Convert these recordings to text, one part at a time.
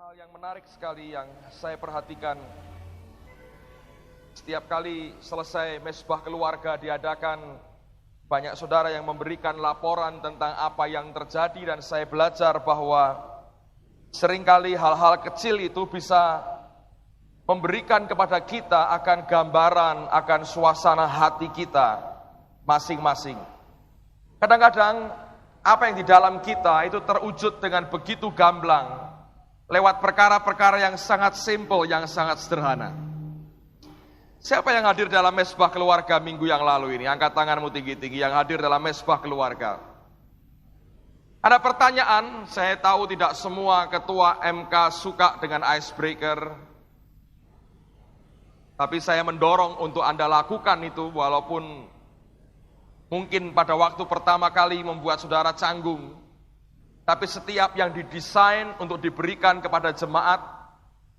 Hal yang menarik sekali yang saya perhatikan setiap kali selesai mesbah keluarga diadakan, banyak saudara yang memberikan laporan tentang apa yang terjadi, dan saya belajar bahwa seringkali hal-hal kecil itu bisa memberikan kepada kita akan gambaran, akan suasana hati kita masing-masing. Kadang-kadang apa yang di dalam kita itu terwujud dengan begitu gamblang lewat perkara-perkara yang sangat simple, yang sangat sederhana. Siapa yang hadir dalam mesbah keluarga minggu yang lalu ini? Angkat tanganmu tinggi-tinggi yang hadir dalam mesbah keluarga. Ada pertanyaan, saya tahu tidak semua ketua MK suka dengan icebreaker, tapi saya mendorong untuk Anda lakukan itu, walaupun mungkin pada waktu pertama kali membuat saudara canggung. Tapi setiap yang didesain untuk diberikan kepada jemaat,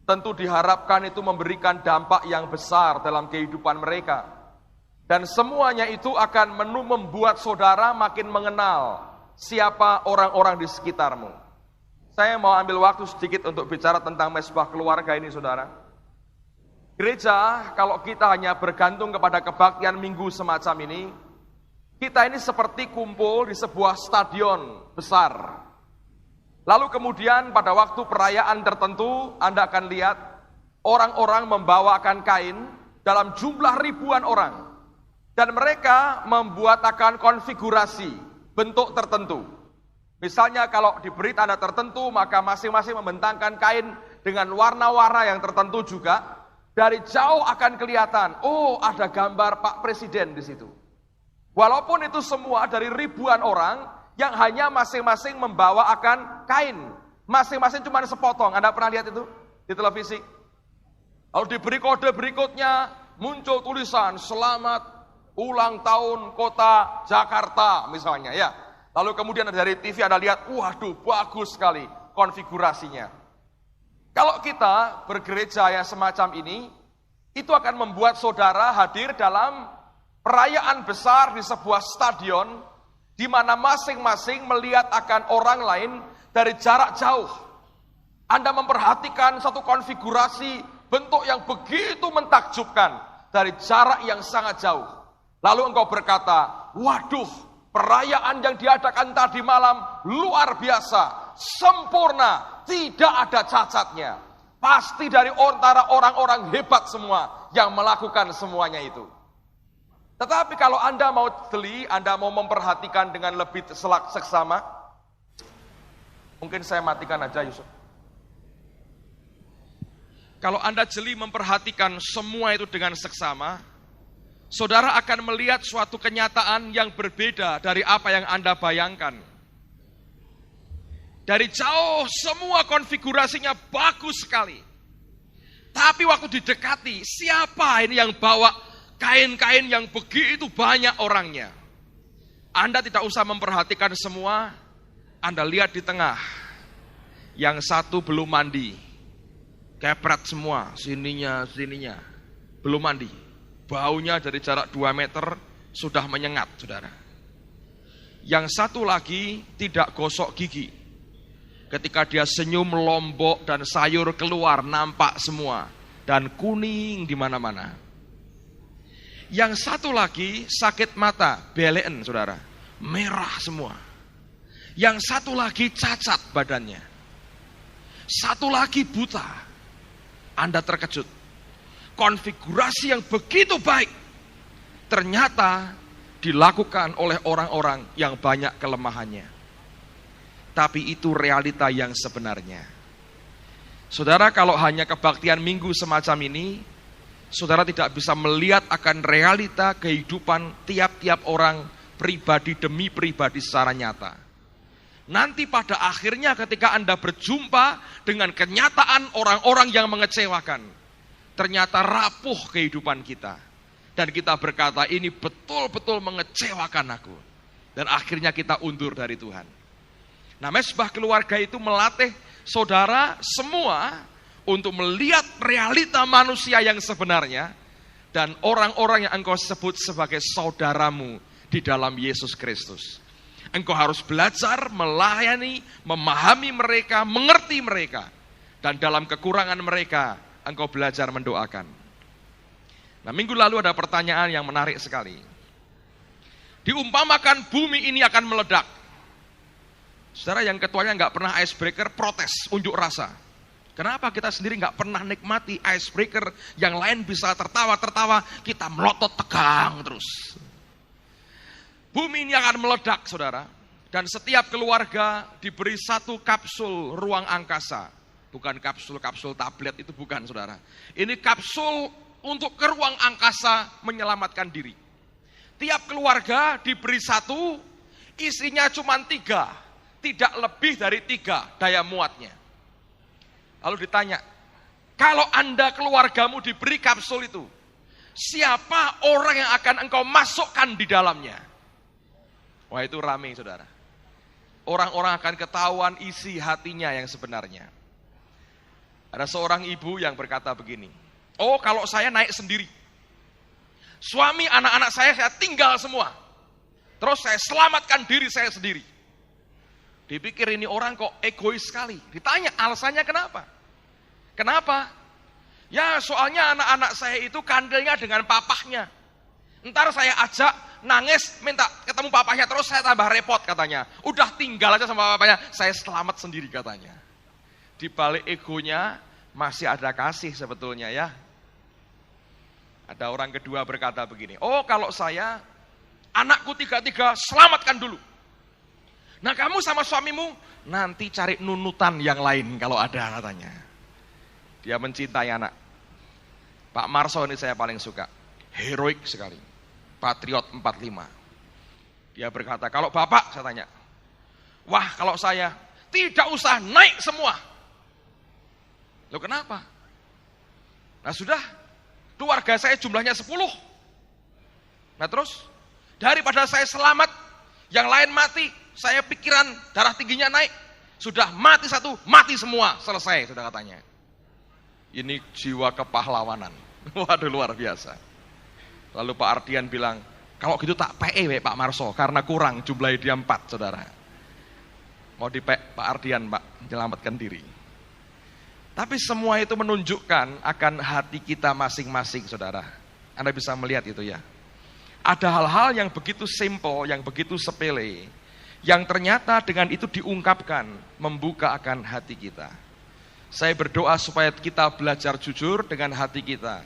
tentu diharapkan itu memberikan dampak yang besar dalam kehidupan mereka. Dan semuanya itu akan membuat saudara makin mengenal siapa orang-orang di sekitarmu. Saya mau ambil waktu sedikit untuk bicara tentang mesbah keluarga ini, saudara. Gereja, kalau kita hanya bergantung kepada kebaktian minggu semacam ini, kita ini seperti kumpul di sebuah stadion besar. Lalu kemudian pada waktu perayaan tertentu, Anda akan lihat orang-orang membawakan kain dalam jumlah ribuan orang. Dan mereka membuatkan konfigurasi bentuk tertentu. Misalnya kalau diberi tanda tertentu, maka masing-masing membentangkan kain dengan warna-warna yang tertentu juga. Dari jauh akan kelihatan, oh ada gambar Pak Presiden di situ. Walaupun itu semua dari ribuan orang, yang hanya masing-masing membawa akan kain. Masing-masing cuma sepotong. Anda pernah lihat itu di televisi? Lalu diberi kode berikutnya, muncul tulisan, selamat ulang tahun kota Jakarta misalnya ya. Lalu kemudian dari TV Anda lihat, waduh bagus sekali konfigurasinya. Kalau kita bergereja yang semacam ini, itu akan membuat saudara hadir dalam perayaan besar di sebuah stadion, di mana masing-masing melihat akan orang lain dari jarak jauh. Anda memperhatikan satu konfigurasi bentuk yang begitu mentakjubkan dari jarak yang sangat jauh. Lalu engkau berkata, waduh, perayaan yang diadakan tadi malam luar biasa, sempurna, tidak ada cacatnya. Pasti dari antara orang-orang hebat semua yang melakukan semuanya itu. Tetapi kalau Anda mau teli, Anda mau memperhatikan dengan lebih seksama, mungkin saya matikan aja Yusuf. Kalau Anda jeli memperhatikan semua itu dengan seksama, saudara akan melihat suatu kenyataan yang berbeda dari apa yang Anda bayangkan. Dari jauh semua konfigurasinya bagus sekali. Tapi waktu didekati, siapa ini yang bawa kain-kain yang begitu banyak orangnya? Anda tidak usah memperhatikan semua, Anda lihat di tengah. Yang satu belum mandi, kepret semua, sininya, belum mandi. Baunya dari jarak 2 meter sudah menyengat, saudara. Yang satu lagi tidak gosok gigi. Ketika dia senyum lombok dan sayur keluar nampak semua. Dan kuning di mana-mana. Yang satu lagi sakit mata, belen saudara, merah semua. Yang satu lagi cacat badannya. Satu lagi buta. Anda terkejut. Konfigurasi yang begitu baik ternyata dilakukan oleh orang-orang yang banyak kelemahannya. Tapi itu realita yang sebenarnya. Saudara, kalau hanya kebaktian minggu semacam ini, saudara tidak bisa melihat akan realita kehidupan tiap-tiap orang pribadi demi pribadi secara nyata. Nanti pada akhirnya ketika Anda berjumpa dengan kenyataan orang-orang yang mengecewakan, ternyata rapuh kehidupan kita. Dan kita berkata, ini betul-betul mengecewakan aku. Dan akhirnya kita undur dari Tuhan. Nah, mesbah keluarga itu melatih saudara semua untuk melihat realita manusia yang sebenarnya dan orang-orang yang engkau sebut sebagai saudaramu di dalam Yesus Kristus. Engkau harus belajar melayani, memahami mereka, mengerti mereka. Dan dalam kekurangan mereka, engkau belajar mendoakan. Nah, minggu lalu ada pertanyaan yang menarik sekali. Diumpamakan bumi ini akan meledak. Saudara, yang ketuanya nggak pernah icebreaker, protes, unjuk rasa. Kenapa kita sendiri nggak pernah nikmati icebreaker, yang lain bisa tertawa-tertawa, kita melotot tegang terus. Bumi ini akan meledak, saudara. Dan setiap keluarga diberi satu kapsul ruang angkasa. Bukan kapsul-kapsul tablet, itu bukan, saudara. Ini kapsul untuk ke ruang angkasa menyelamatkan diri. Tiap keluarga diberi satu, isinya cuma 3. Tidak lebih dari 3 daya muatnya. Lalu ditanya, kalau Anda keluargamu diberi kapsul itu, siapa orang yang akan engkau masukkan di dalamnya? Wah, itu rame, saudara. Orang-orang akan ketahuan isi hatinya yang sebenarnya. Ada seorang ibu yang berkata begini, oh, kalau saya naik sendiri, suami anak-anak saya tinggal semua, terus saya selamatkan diri saya sendiri. Dipikir ini orang kok egois sekali. Ditanya alasannya kenapa? Kenapa? Ya, soalnya anak-anak saya itu kandelnya dengan papahnya. Ntar saya ajak nangis minta ketemu papahnya, terus saya tambah repot katanya. Udah tinggal aja sama papahnya, saya selamat sendiri katanya. Di balik egonya masih ada kasih sebetulnya ya. Ada orang kedua berkata begini, oh, kalau saya anakku 3 selamatkan dulu. Nah, kamu sama suamimu nanti cari nunutan yang lain kalau ada, katanya. Dia mencintai anak. Pak Marso ini saya paling suka. Heroik sekali. Patriot 45. Dia berkata, kalau bapak, saya tanya, wah, kalau saya tidak usah naik semua. Loh, kenapa? Nah, sudah, keluarga saya jumlahnya 10. Nah, terus daripada saya selamat, yang lain mati, saya pikiran darah tingginya naik, sudah mati satu, mati semua, selesai, sudah katanya. Ini jiwa kepahlawanan. Waduh, luar biasa. Lalu Pak Ardian bilang, kalau gitu tak PE Pak Marso, karena kurang jumlahnya dia 4, saudara. Mau di Pak Ardian, Pak, menyelamatkan diri. Tapi semua itu menunjukkan akan hati kita masing-masing, saudara. Anda bisa melihat itu ya. Ada hal-hal yang begitu simple, yang begitu sepele, yang ternyata dengan itu diungkapkan, membuka akan hati kita. Saya berdoa supaya kita belajar jujur dengan hati kita.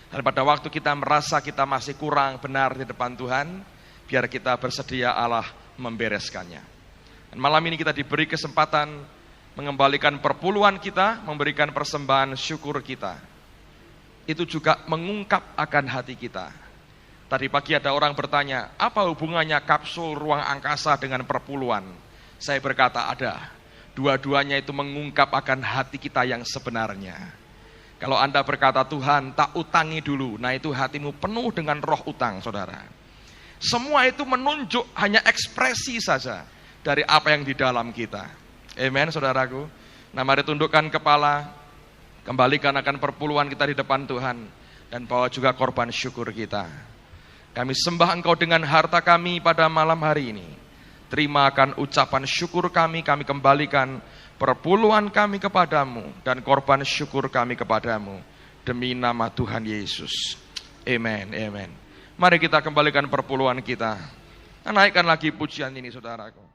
Dan pada waktu kita merasa kita masih kurang benar di depan Tuhan, biar kita bersedia Allah membereskannya. Dan malam ini kita diberi kesempatan mengembalikan perpuluhan kita, memberikan persembahan syukur kita. Itu juga mengungkap akan hati kita. Tadi pagi ada orang bertanya, apa hubungannya kapsul ruang angkasa dengan perpuluhan? Saya berkata ada. Dua-duanya itu mengungkap akan hati kita yang sebenarnya. Kalau Anda berkata, Tuhan tak utangi dulu, nah itu hatimu penuh dengan roh utang, saudara. Semua itu menunjuk hanya ekspresi saja dari apa yang di dalam kita. Amen, saudaraku. Nah, mari tundukkan kepala, kembalikan akan perpuluhan kita di depan Tuhan, dan bawa juga korban syukur kita. Kami sembah Engkau dengan harta kami pada malam hari ini. Terima akan ucapan syukur kami kembalikan perpuluhan kami kepadamu, dan korban syukur kami kepadamu, demi nama Tuhan Yesus. Amen, amen. Mari kita kembalikan perpuluhan kita. Naikkan lagi pujian ini, saudaraku.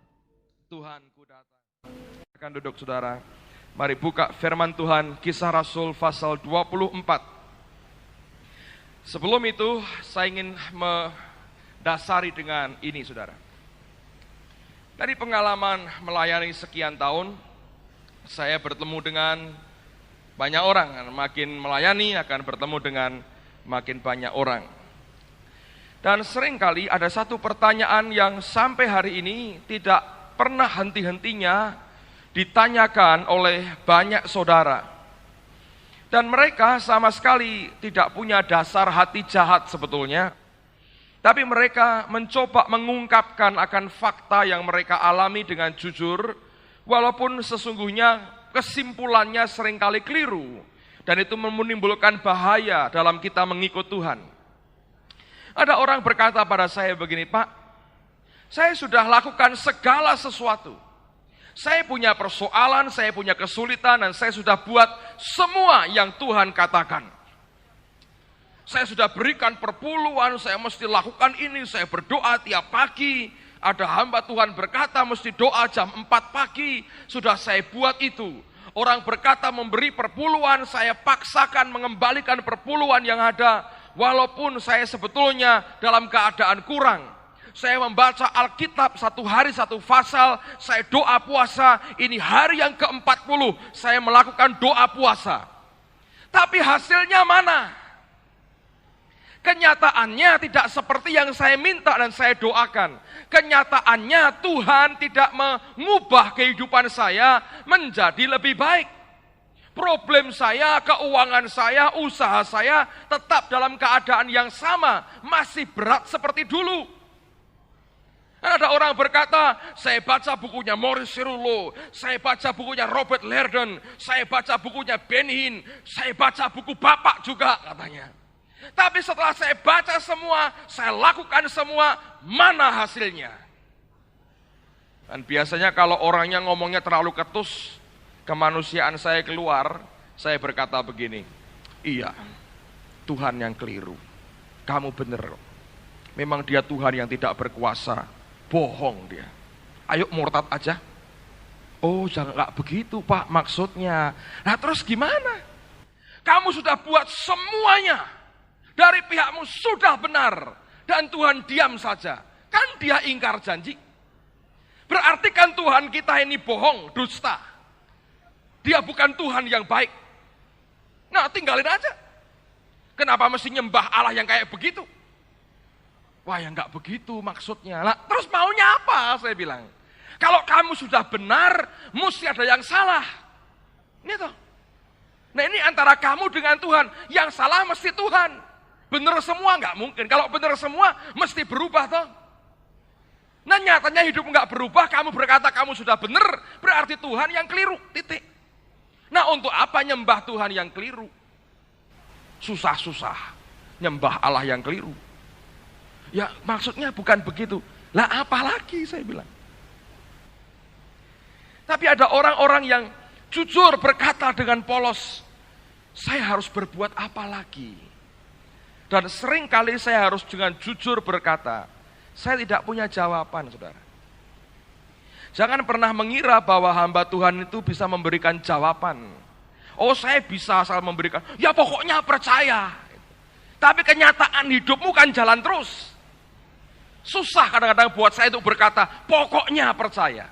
Tuhanku datang. Akan duduk, saudara. Mari buka firman Tuhan, Kisah Rasul pasal 24. Sebelum itu, saya ingin mendasari dengan ini, saudara. Dari pengalaman melayani sekian tahun, saya bertemu dengan banyak orang. Makin melayani akan bertemu dengan makin banyak orang. Dan seringkali ada satu pertanyaan yang sampai hari ini tidak pernah henti-hentinya ditanyakan oleh banyak saudara. Dan mereka sama sekali tidak punya dasar hati jahat sebetulnya. Tapi mereka mencoba mengungkapkan akan fakta yang mereka alami dengan jujur, walaupun sesungguhnya kesimpulannya seringkali keliru. Dan itu menimbulkan bahaya dalam kita mengikut Tuhan. Ada orang berkata pada saya begini, Pak, saya sudah lakukan segala sesuatu. Saya punya persoalan, saya punya kesulitan, dan saya sudah buat semua yang Tuhan katakan. Saya sudah berikan perpuluhan, saya mesti lakukan ini, saya berdoa tiap pagi. Ada hamba Tuhan berkata mesti doa jam 4 pagi, sudah saya buat itu. Orang berkata memberi perpuluhan, saya paksakan mengembalikan perpuluhan yang ada, walaupun saya sebetulnya dalam keadaan kurang. Saya membaca Alkitab 1 hari 1 pasal, saya doa puasa, ini hari yang ke-40, saya melakukan doa puasa. Tapi hasilnya mana? Kenyataannya tidak seperti yang saya minta dan saya doakan. Kenyataannya Tuhan tidak mengubah kehidupan saya menjadi lebih baik. Problem saya, keuangan saya, usaha saya tetap dalam keadaan yang sama, masih berat seperti dulu. Ada orang berkata, saya baca bukunya Maurice Cerullo, saya baca bukunya Robert Liardon, saya baca bukunya Ben Hinn, saya baca buku Bapak juga katanya. Tapi setelah saya baca semua, saya lakukan semua, mana hasilnya? Dan biasanya kalau orangnya ngomongnya terlalu ketus, kemanusiaan saya keluar, saya berkata begini, iya, Tuhan yang keliru, kamu benar. Memang dia Tuhan yang tidak berkuasa. Bohong dia. Ayo murtad aja. Oh, jangan nggak begitu Pak maksudnya. Nah terus gimana? Kamu sudah buat semuanya. Dari pihakmu sudah benar. Dan Tuhan diam saja. Kan dia ingkar janji. Berarti kan Tuhan kita ini bohong, dusta. Dia bukan Tuhan yang baik. Nah tinggalin aja. Kenapa mesti nyembah Allah yang kayak begitu? Wah ya nggak begitu maksudnya. Lah, terus maunya apa? Saya bilang. Kalau kamu sudah benar, mesti ada yang salah. Ini toh. Nah ini antara kamu dengan Tuhan. Yang salah mesti Tuhan. Benar semua nggak mungkin. Kalau benar semua mesti berubah toh. Nah nyatanya hidup nggak berubah. Kamu berkata kamu sudah benar, berarti Tuhan yang keliru. Titik. Nah untuk apa nyembah Tuhan yang keliru? Susah-susah. Nyembah Allah yang keliru. Ya maksudnya bukan begitu. Lah apa lagi saya bilang. Tapi ada orang-orang yang jujur berkata dengan polos, saya harus berbuat apa lagi? Dan seringkali saya harus dengan jujur berkata, saya tidak punya jawaban saudara. Jangan pernah mengira bahwa hamba Tuhan itu bisa memberikan jawaban. Oh saya bisa asal memberikan, ya pokoknya percaya. Tapi kenyataan hidupmu kan jalan terus. Susah kadang-kadang buat saya untuk berkata, pokoknya percaya.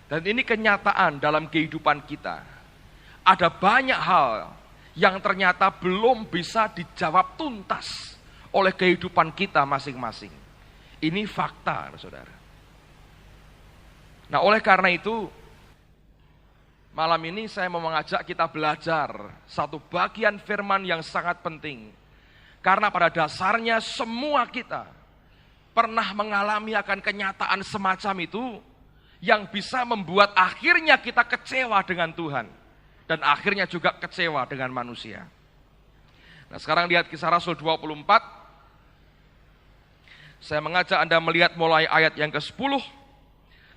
Dan ini kenyataan dalam kehidupan kita. Ada banyak hal yang ternyata belum bisa dijawab tuntas oleh kehidupan kita masing-masing. Ini fakta, saudara. Nah, oleh karena itu, malam ini saya mau mengajak kita belajar satu bagian firman yang sangat penting. Karena pada dasarnya semua kita pernah mengalami akan kenyataan semacam itu yang bisa membuat akhirnya kita kecewa dengan Tuhan dan akhirnya juga kecewa dengan manusia. Nah, sekarang lihat Kisah Rasul 24. Saya mengajak Anda melihat mulai ayat yang ke-10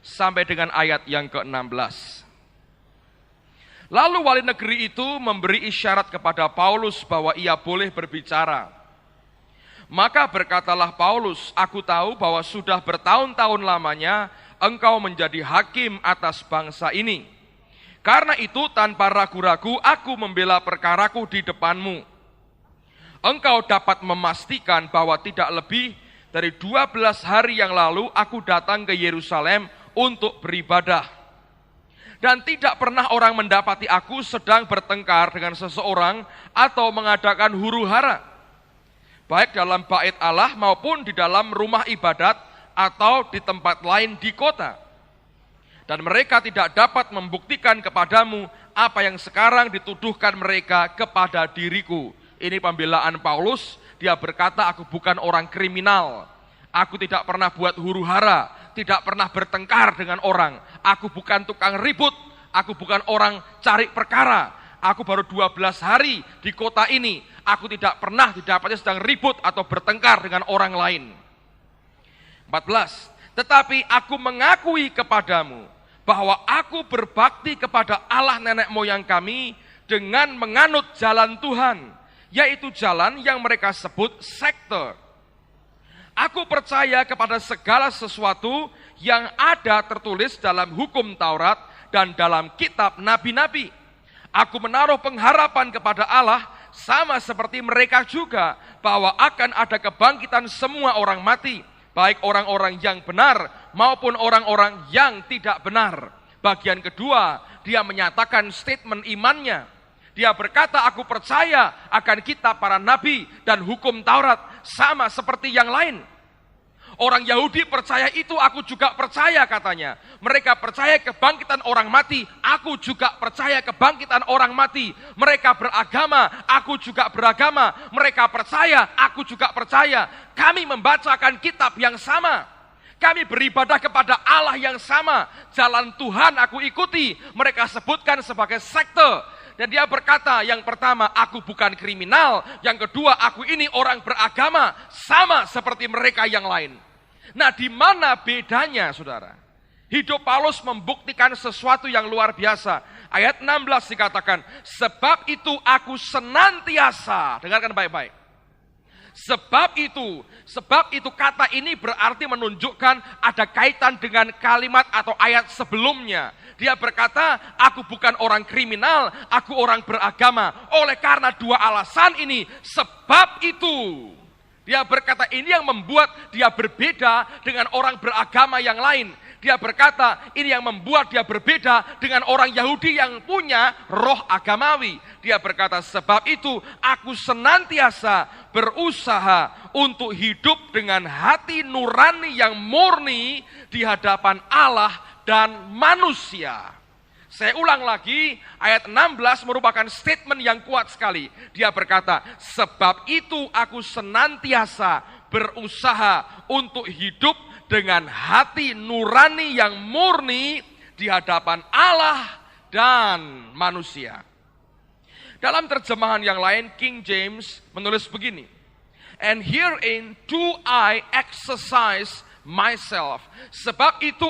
sampai dengan ayat yang ke-16. Lalu wali negeri itu memberi isyarat kepada Paulus bahwa ia boleh berbicara. Maka berkatalah Paulus, aku tahu bahwa sudah bertahun-tahun lamanya engkau menjadi hakim atas bangsa ini. Karena itu tanpa ragu-ragu aku membela perkaraku di depanmu. Engkau dapat memastikan bahwa tidak lebih dari 12 hari yang lalu aku datang ke Yerusalem untuk beribadah. Dan tidak pernah orang mendapati aku sedang bertengkar dengan seseorang atau mengadakan huru-hara. Baik dalam bait Allah maupun di dalam rumah ibadat atau di tempat lain di kota. Dan mereka tidak dapat membuktikan kepadamu apa yang sekarang dituduhkan mereka kepada diriku. Ini pembelaan Paulus, dia berkata aku bukan orang kriminal. Aku tidak pernah buat huru-hara, tidak pernah bertengkar dengan orang. Aku bukan tukang ribut, aku bukan orang cari perkara. Aku baru 12 hari di kota ini. Aku tidak pernah didapati sedang ribut atau bertengkar dengan orang lain. 14. Tetapi aku mengakui kepadamu bahwa aku berbakti kepada Allah nenek moyang kami dengan menganut jalan Tuhan, yaitu jalan yang mereka sebut sekte. Aku percaya kepada segala sesuatu yang ada tertulis dalam hukum Taurat dan dalam kitab nabi-nabi. Aku menaruh pengharapan kepada Allah sama seperti mereka juga, bahwa akan ada kebangkitan semua orang mati, baik orang-orang yang benar maupun orang-orang yang tidak benar. Bagian kedua, dia menyatakan statement imannya. Dia berkata, aku percaya akan kitab para nabi dan hukum Taurat sama seperti yang lain. Orang Yahudi percaya itu, aku juga percaya katanya. Mereka percaya kebangkitan orang mati, aku juga percaya kebangkitan orang mati. Mereka beragama, aku juga beragama. Mereka percaya, aku juga percaya. Kami membacakan kitab yang sama. Kami beribadah kepada Allah yang sama. Jalan Tuhan aku ikuti. Mereka sebutkan sebagai sekte. Dan dia berkata, yang pertama, aku bukan kriminal. Yang kedua, aku ini orang beragama, sama seperti mereka yang lain. Nah, di mana bedanya, saudara? Hidup Paulus membuktikan sesuatu yang luar biasa. Ayat 16 dikatakan, sebab itu aku senantiasa. Dengarkan baik-baik. Sebab itu kata ini berarti menunjukkan ada kaitan dengan kalimat atau ayat sebelumnya. Dia berkata, aku bukan orang kriminal, aku orang beragama. Oleh karena dua alasan ini, sebab itu. Dia berkata ini yang membuat dia berbeda dengan orang beragama yang lain. Dia berkata ini yang membuat dia berbeda dengan orang Yahudi yang punya roh agamawi. Dia berkata, sebab itu aku senantiasa berusaha untuk hidup dengan hati nurani yang murni di hadapan Allah dan manusia. Saya ulang lagi, ayat 16 merupakan statement yang kuat sekali. Dia berkata, sebab itu aku senantiasa berusaha untuk hidup dengan hati nurani yang murni di hadapan Allah dan manusia. Dalam terjemahan yang lain, King James menulis begini, and herein do I exercise myself. Sebab itu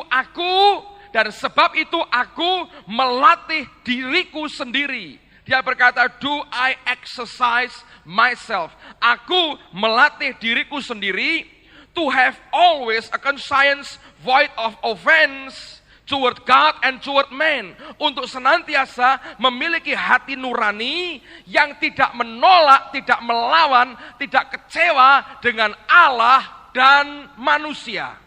aku melatih diriku sendiri. Dia berkata, do I exercise myself. Aku melatih diriku sendiri to have always a conscience void of offense toward God and toward man. Untuk senantiasa memiliki hati nurani yang tidak menolak, tidak melawan, tidak kecewa dengan Allah dan manusia.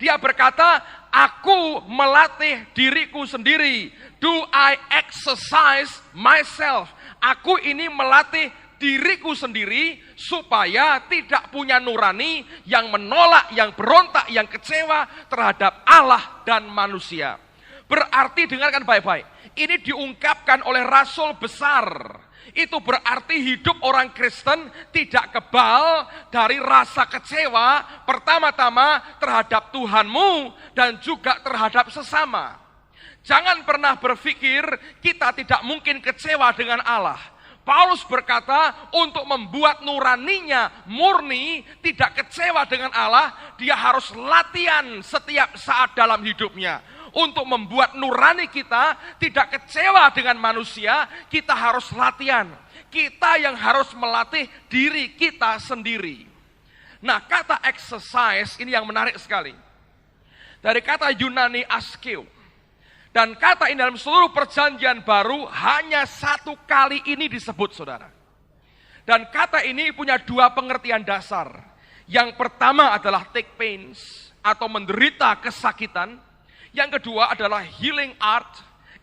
Dia berkata, aku melatih diriku sendiri. Do I exercise myself. Aku ini melatih diriku sendiri supaya tidak punya nurani yang menolak, yang berontak, yang kecewa terhadap Allah dan manusia. Berarti dengarkan baik-baik, ini diungkapkan oleh rasul besar. Itu berarti hidup orang Kristen tidak kebal dari rasa kecewa pertama-tama terhadap Tuhanmu dan juga terhadap sesama. Jangan pernah berpikir kita tidak mungkin kecewa dengan Allah. Paulus berkata untuk membuat nuraninya murni, tidak kecewa dengan Allah, dia harus latihan setiap saat dalam hidupnya. Untuk membuat nurani kita tidak kecewa dengan manusia, kita harus latihan. Kita yang harus melatih diri kita sendiri. Nah, kata exercise ini yang menarik sekali. Dari kata Yunani askeo. Dan kata ini dalam seluruh perjanjian baru hanya satu kali ini disebut, saudara. Dan kata ini punya dua pengertian dasar. Yang pertama adalah take pains atau menderita kesakitan. Yang kedua adalah healing art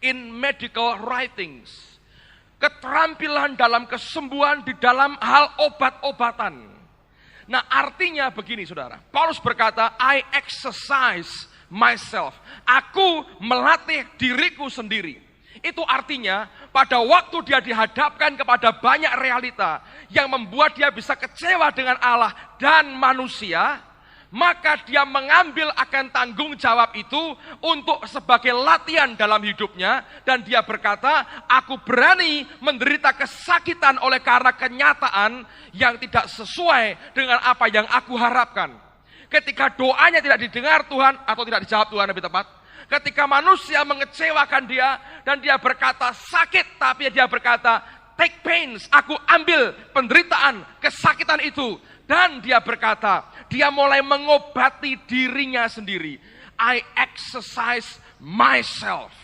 in medical writings. Keterampilan dalam kesembuhan di dalam hal obat-obatan. Nah, artinya begini, saudara. Paulus berkata, I exercise myself. Aku melatih diriku sendiri. Itu artinya pada waktu dia dihadapkan kepada banyak realita yang membuat dia bisa kecewa dengan Allah dan manusia, maka dia mengambil akan tanggung jawab itu untuk sebagai latihan dalam hidupnya. Dan dia berkata, aku berani menderita kesakitan oleh karena kenyataan yang tidak sesuai dengan apa yang aku harapkan. Ketika doanya tidak didengar Tuhan, atau tidak dijawab Tuhan lebih tepat. Ketika manusia mengecewakan dia dan dia berkata sakit, tapi dia berkata take pains, aku ambil penderitaan, kesakitan itu. Dan dia berkata, dia mulai mengobati dirinya sendiri. I exercise myself.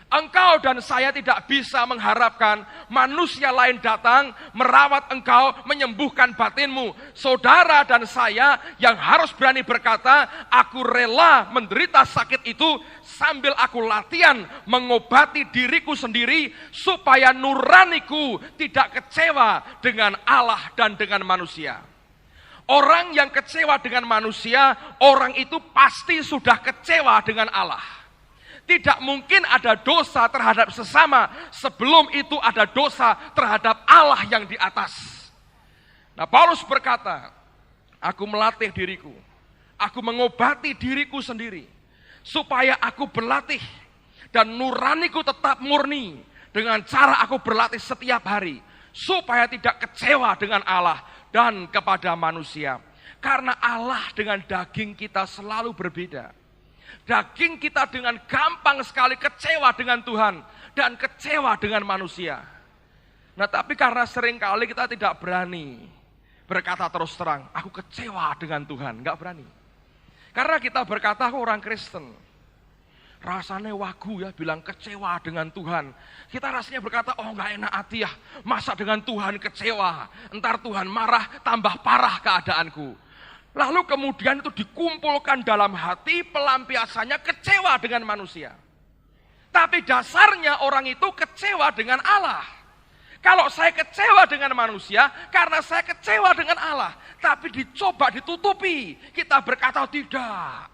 Engkau dan saya tidak bisa mengharapkan manusia lain datang merawat engkau, menyembuhkan batinmu. Saudara dan saya yang harus berani berkata, aku rela menderita sakit itu sambil aku latihan mengobati diriku sendiri supaya nuraniku tidak kecewa dengan Allah dan dengan manusia. Orang yang kecewa dengan manusia, orang itu pasti sudah kecewa dengan Allah. Tidak mungkin ada dosa terhadap sesama sebelum itu ada dosa terhadap Allah yang di atas. Nah, Paulus berkata, aku melatih diriku, aku mengobati diriku sendiri, supaya aku berlatih dan nuraniku tetap murni dengan cara aku berlatih setiap hari, supaya tidak kecewa dengan Allah dan kepada manusia. Karena Allah dengan daging kita selalu berbeda. Daging kita dengan gampang sekali kecewa dengan Tuhan dan kecewa dengan manusia. Nah, tapi karena seringkali kita tidak berani berkata terus terang, aku kecewa dengan Tuhan, enggak berani. Karena kita berkata, aku orang Kristen. Rasanya wagu ya bilang kecewa dengan Tuhan. Kita rasanya berkata, oh enggak enak hati ya, masa dengan Tuhan kecewa, entar Tuhan marah, tambah parah keadaanku. Lalu kemudian itu dikumpulkan dalam hati, pelampiasannya kecewa dengan manusia. Tapi dasarnya orang itu kecewa dengan Allah. Kalau saya kecewa dengan manusia, karena saya kecewa dengan Allah. Tapi dicoba ditutupi, kita berkata tidak.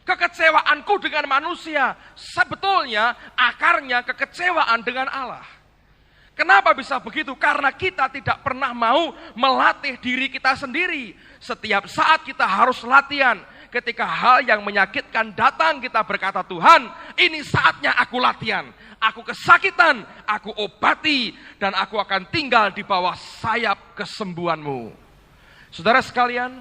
Kekecewaanku dengan manusia, sebetulnya akarnya kekecewaan dengan Allah. Kenapa bisa begitu? Karena kita tidak pernah mau melatih diri kita sendiri. Setiap saat kita harus latihan. Ketika hal yang menyakitkan datang, kita berkata, Tuhan, ini saatnya aku latihan. Aku kesakitan, aku obati, dan aku akan tinggal di bawah sayap kesembuhan-Mu. Saudara sekalian,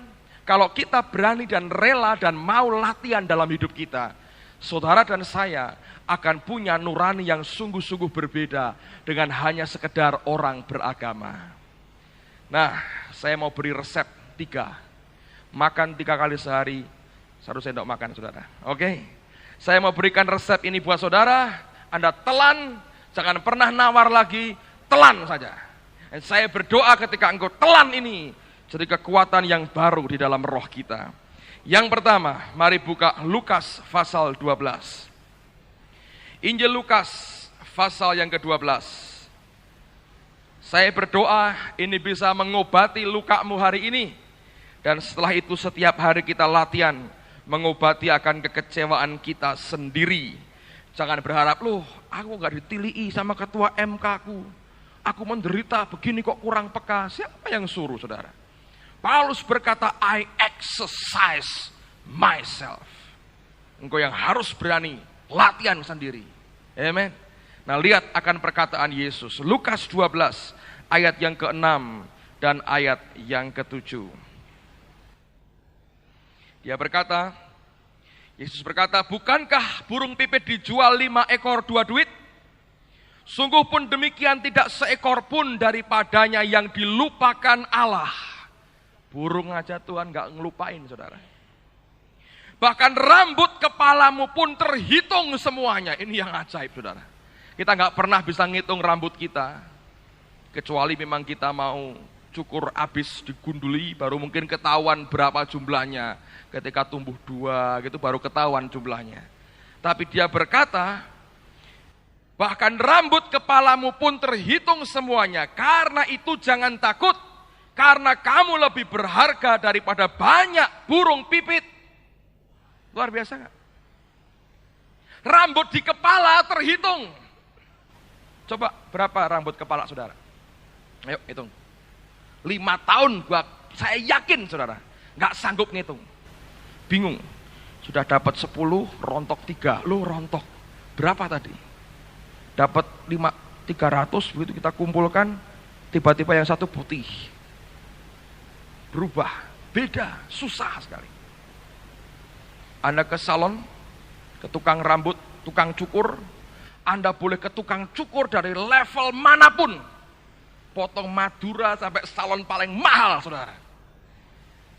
kalau kita berani dan rela dan mau latihan dalam hidup kita, saudara dan saya akan punya nurani yang sungguh-sungguh berbeda dengan hanya sekedar orang beragama. Nah, saya mau beri resep 3. Makan 3 kali sehari, 1 sendok makan, saudara. Oke? Saya mau berikan resep ini buat saudara. Anda telan, jangan pernah nawar lagi, telan saja. Dan saya berdoa ketika engkau telan ini, jadi kekuatan yang baru di dalam roh kita. Yang pertama, mari buka Lukas pasal 12. Injil Lukas pasal yang ke-12. Saya berdoa ini bisa mengobati lukamu hari ini. Dan setelah itu setiap hari kita latihan mengobati akan kekecewaan kita sendiri. Jangan berharap, loh aku gak ditilii sama ketua MK ku. Aku menderita begini kok kurang peka. Siapa yang suruh, saudara? Paulus berkata, I exercise myself. Engkau yang harus berani latihan sendiri. Amen. Nah, lihat akan perkataan Yesus. Lukas 12 ayat yang ke-6 dan ayat yang ke-7. Dia berkata, Yesus berkata, bukankah burung pipit dijual 5 ekor 2 duit? Sungguh pun demikian tidak seekor pun daripadanya yang dilupakan Allah. Burung aja Tuhan gak ngelupain, saudara. Bahkan rambut kepalamu pun terhitung semuanya. Ini yang ajaib, saudara. Kita gak pernah bisa ngitung rambut kita. Kecuali memang kita mau cukur habis digunduli, baru mungkin ketahuan berapa jumlahnya. Ketika tumbuh 2 gitu baru ketahuan jumlahnya. Tapi dia berkata, bahkan rambut kepalamu pun terhitung semuanya. Karena itu jangan takut, karena kamu lebih berharga daripada banyak burung pipit. Luar biasa gak? Rambut di kepala terhitung. Coba berapa rambut kepala saudara? Ayo hitung. 5 tahun saya yakin saudara gak sanggup ngitung. Bingung. Sudah dapat 10, rontok 3. Lu rontok berapa tadi? Dapat 300, begitu kita kumpulkan, tiba-tiba yang satu putih. Berubah, beda, susah sekali. Anda ke salon, ke tukang rambut, tukang cukur. Anda boleh ke tukang cukur dari level manapun. Potong Madura sampai salon paling mahal, saudara.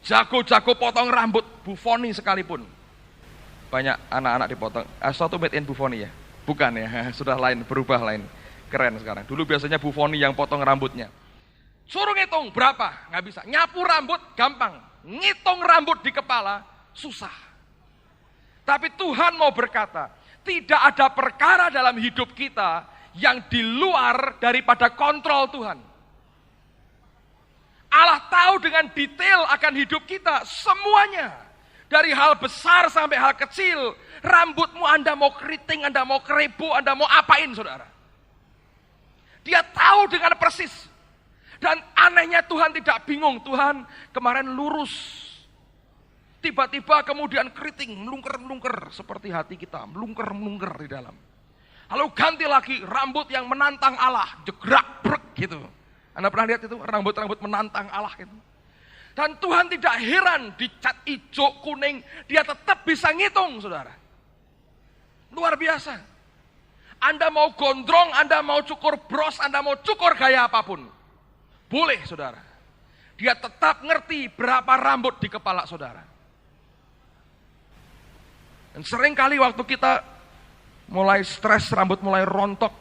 Jago-jago potong rambut, Buffoni sekalipun. Banyak anak-anak dipotong. Suatu made in Buffoni ya? Bukan ya, sudah lain, berubah lain. Keren sekarang. Dulu biasanya Buffoni yang potong rambutnya. Suruh ngitung berapa? Nggak bisa. Nyapu rambut gampang. Ngitung rambut di kepala susah. Tapi Tuhan mau berkata, tidak ada perkara dalam hidup kita yang di luar daripada kontrol Tuhan. Allah tahu dengan detail akan hidup kita semuanya. Dari hal besar sampai hal kecil. Rambutmu Anda mau keriting, Anda mau keribu, Anda mau apain saudara. Dia tahu dengan persis. Dan anehnya Tuhan tidak bingung. Tuhan kemarin lurus. Tiba-tiba kemudian keriting, melungker-melungker. Seperti hati kita, melungker-melungker di dalam. Lalu ganti lagi rambut yang menantang Allah. Jegrak, brek gitu. Anda pernah lihat itu? Rambut-rambut menantang Allah gitu. Dan Tuhan tidak heran dicat hijau, kuning. Dia tetap bisa ngitung saudara. Luar biasa. Anda mau gondrong, Anda mau cukur bros, Anda mau cukur gaya apapun. Boleh saudara. Dia tetap ngerti berapa rambut di kepala saudara. Dan seringkali waktu kita mulai stres, rambut mulai rontok,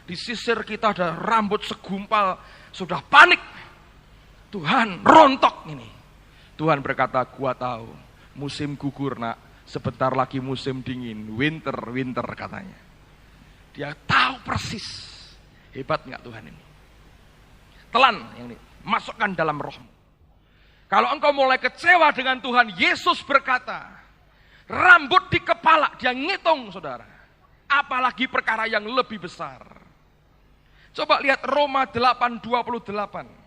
di sisir kita ada rambut segumpal, sudah panik. Tuhan rontok ini. Tuhan berkata, gua tahu, musim gugur nak, sebentar lagi musim dingin, winter katanya. Dia tahu persis. Hebat nggak Tuhan ini? Telan yang ini, masukkan dalam rohmu. Kalau engkau mulai kecewa dengan Tuhan, Yesus berkata, rambut di kepala dia ngitung saudara. Apalagi perkara yang lebih besar. Coba lihat Roma 8:28.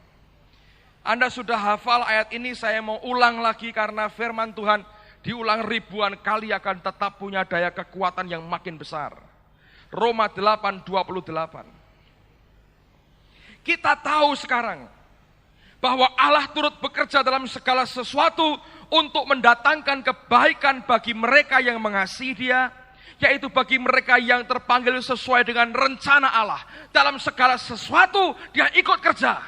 Anda sudah hafal ayat ini, saya mau ulang lagi karena firman Tuhan diulang ribuan kali akan tetap punya daya kekuatan yang makin besar. Roma 8:28. Kita tahu sekarang bahwa Allah turut bekerja dalam segala sesuatu untuk mendatangkan kebaikan bagi mereka yang mengasihi Dia, yaitu bagi mereka yang terpanggil sesuai dengan rencana Allah. Dalam segala sesuatu Dia ikut kerja.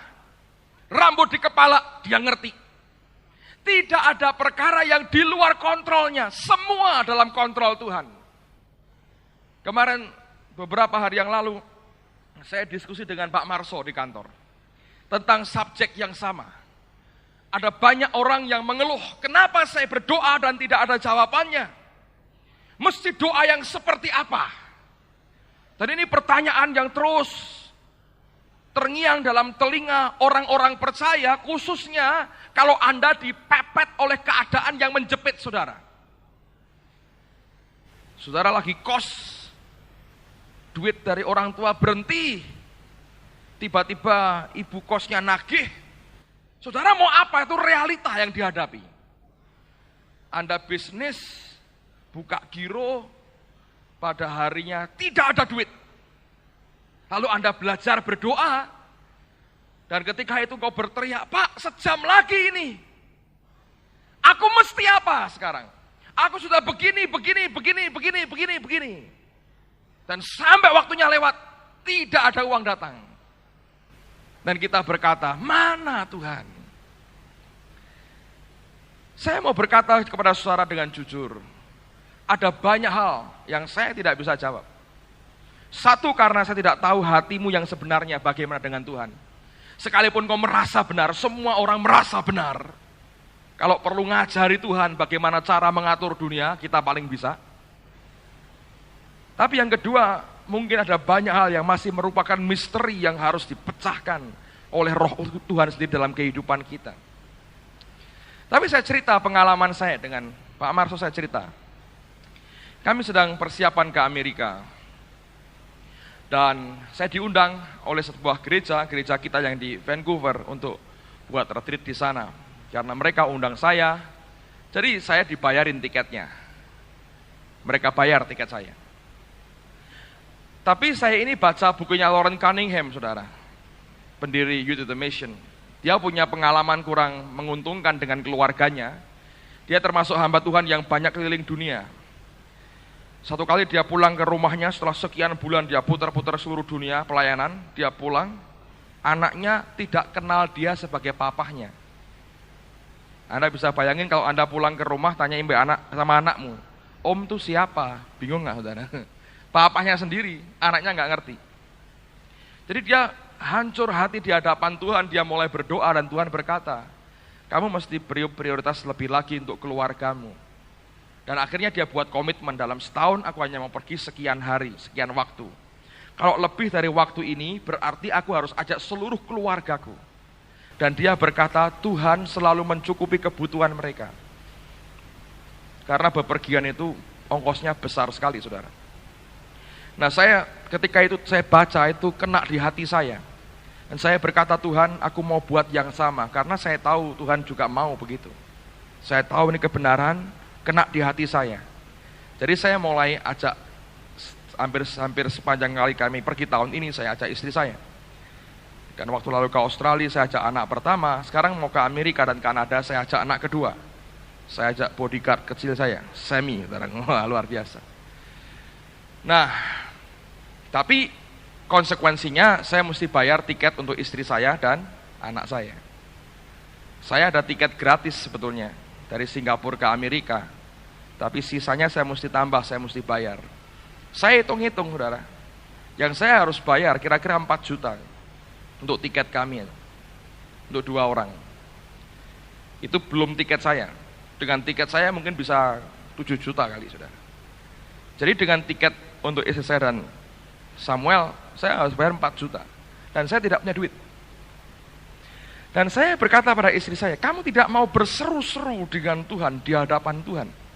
Rambut di kepala Dia ngerti. Tidak ada perkara yang di luar kontrolnya, semua dalam kontrol Tuhan. Kemarin beberapa hari yang lalu saya diskusi dengan Pak Marso di kantor tentang subjek yang sama. Ada banyak orang yang mengeluh, kenapa saya berdoa dan tidak ada jawabannya? Mesti doa yang seperti apa? Dan ini pertanyaan yang terus terngiang dalam telinga orang-orang percaya, khususnya kalau Anda dipepet oleh keadaan yang menjepit saudara. Saudara lagi kos, duit dari orang tua berhenti, tiba-tiba ibu kosnya nagih. Saudara mau apa? Itu realita yang dihadapi. Anda bisnis, buka giro, pada harinya tidak ada duit. Lalu Anda belajar berdoa, dan ketika itu kau berteriak, Pak, sejam lagi ini. Aku mesti apa sekarang? Aku sudah begini. Dan sampai waktunya lewat, tidak ada uang datang. Dan kita berkata, mana Tuhan? Saya mau berkata kepada saudara dengan jujur, ada banyak hal yang saya tidak bisa jawab. Satu, karena saya tidak tahu hatimu yang sebenarnya bagaimana dengan Tuhan. Sekalipun kau merasa benar, semua orang merasa benar. Kalau perlu ngajari Tuhan bagaimana cara mengatur dunia, kita paling bisa. Tapi yang kedua, mungkin ada banyak hal yang masih merupakan misteri yang harus dipecahkan oleh Roh Tuhan sendiri dalam kehidupan kita. Tapi saya cerita pengalaman saya dengan Pak Marso, saya cerita. Kami sedang persiapan ke Amerika. Dan saya diundang oleh sebuah gereja kita yang di Vancouver untuk buat retreat di sana. Karena mereka undang saya, jadi saya dibayarin tiketnya. Mereka bayar tiket saya. Tapi saya ini baca bukunya Loren Cunningham, saudara. Pendiri Youth to the Mission. Dia punya pengalaman kurang menguntungkan dengan keluarganya. Dia termasuk hamba Tuhan yang banyak keliling dunia. Satu kali dia pulang ke rumahnya setelah sekian bulan dia putar-putar seluruh dunia pelayanan, dia pulang, anaknya tidak kenal dia sebagai papahnya. Anda bisa bayangin kalau Anda pulang ke rumah tanya anak sama anakmu, Om tuh siapa? Bingung nggak saudara? Papahnya sendiri, anaknya nggak ngerti. Jadi dia hancur hati di hadapan Tuhan, dia mulai berdoa dan Tuhan berkata, kamu mesti beri prioritas lebih lagi untuk keluargamu. Dan akhirnya dia buat komitmen dalam setahun aku hanya mau pergi sekian hari, sekian waktu. Kalau lebih dari waktu ini berarti aku harus ajak seluruh keluargaku. Dan dia berkata Tuhan selalu mencukupi kebutuhan mereka. Karena bepergian itu ongkosnya besar sekali saudara. Nah saya ketika itu saya baca itu kena di hati saya. Dan saya berkata Tuhan aku mau buat yang sama. Karena saya tahu Tuhan juga mau begitu. Saya tahu ini kebenaran. Kena di hati saya. Jadi saya mulai ajak hampir sepanjang kali kami pergi tahun ini saya ajak istri saya. Dan waktu lalu ke Australia saya ajak anak pertama, sekarang mau ke Amerika dan Kanada saya ajak anak kedua. Saya ajak bodyguard kecil saya, Sammy, luar biasa. Nah, tapi konsekuensinya saya mesti bayar tiket untuk istri saya dan anak saya. Saya ada tiket gratis sebetulnya dari Singapura ke Amerika. Tapi sisanya saya mesti tambah, saya mesti bayar. Saya hitung-hitung saudara. Yang saya harus bayar kira-kira 4 juta untuk tiket kami. Untuk 2 orang. Itu belum tiket saya. Dengan tiket saya mungkin bisa 7 juta kali saudara. Jadi dengan tiket untuk istri saya dan Samuel, saya harus bayar 4 juta. Dan saya tidak punya duit. Dan saya berkata pada istri saya, kamu tidak mau berseru-seru dengan Tuhan di hadapan Tuhan.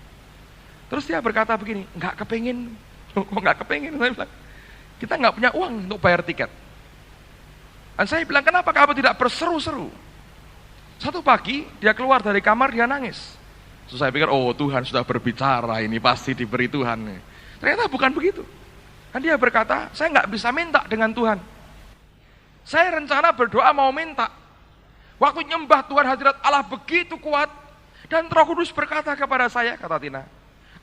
Terus dia berkata begini, nggak kepengin. Kok nggak kepengin? Saya bilang, kita nggak punya uang untuk bayar tiket. Dan saya bilang, kenapa kamu tidak berseru-seru? Satu pagi, dia keluar dari kamar, dia nangis. Terus saya pikir, oh Tuhan sudah berbicara, ini pasti diberi Tuhan. Ternyata bukan begitu. Dan dia berkata, saya nggak bisa minta dengan Tuhan. Saya rencana berdoa mau minta. Waktu nyembah Tuhan hadirat Allah begitu kuat. Dan Roh Kudus berkata kepada saya, kata Tina,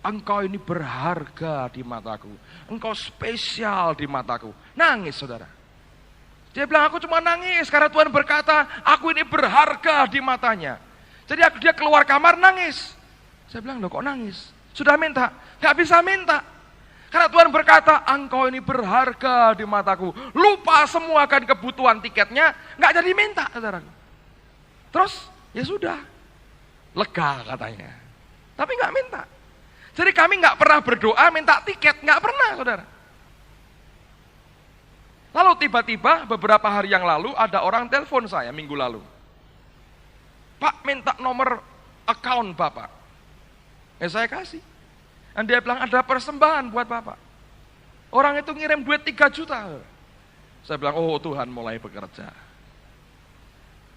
engkau ini berharga di mataku. Engkau spesial di mataku. Nangis saudara. Dia bilang aku cuma nangis karena Tuhan berkata aku ini berharga di matanya. Jadi dia keluar kamar nangis. Saya bilang loh kok nangis? Sudah minta? Gak bisa minta. Karena Tuhan berkata engkau ini berharga di mataku. Lupa semua kan kebutuhan tiketnya. Gak jadi minta saudaraku. Terus ya sudah. Lega katanya. Tapi gak minta. Jadi kami nggak pernah berdoa minta tiket, nggak pernah saudara. Lalu tiba-tiba beberapa hari yang lalu ada orang telepon saya minggu lalu. Pak minta nomor account Bapak. Saya kasih. Dan dia bilang ada persembahan buat Bapak. Orang itu ngirim duit 3 juta. Saya bilang oh Tuhan mulai bekerja.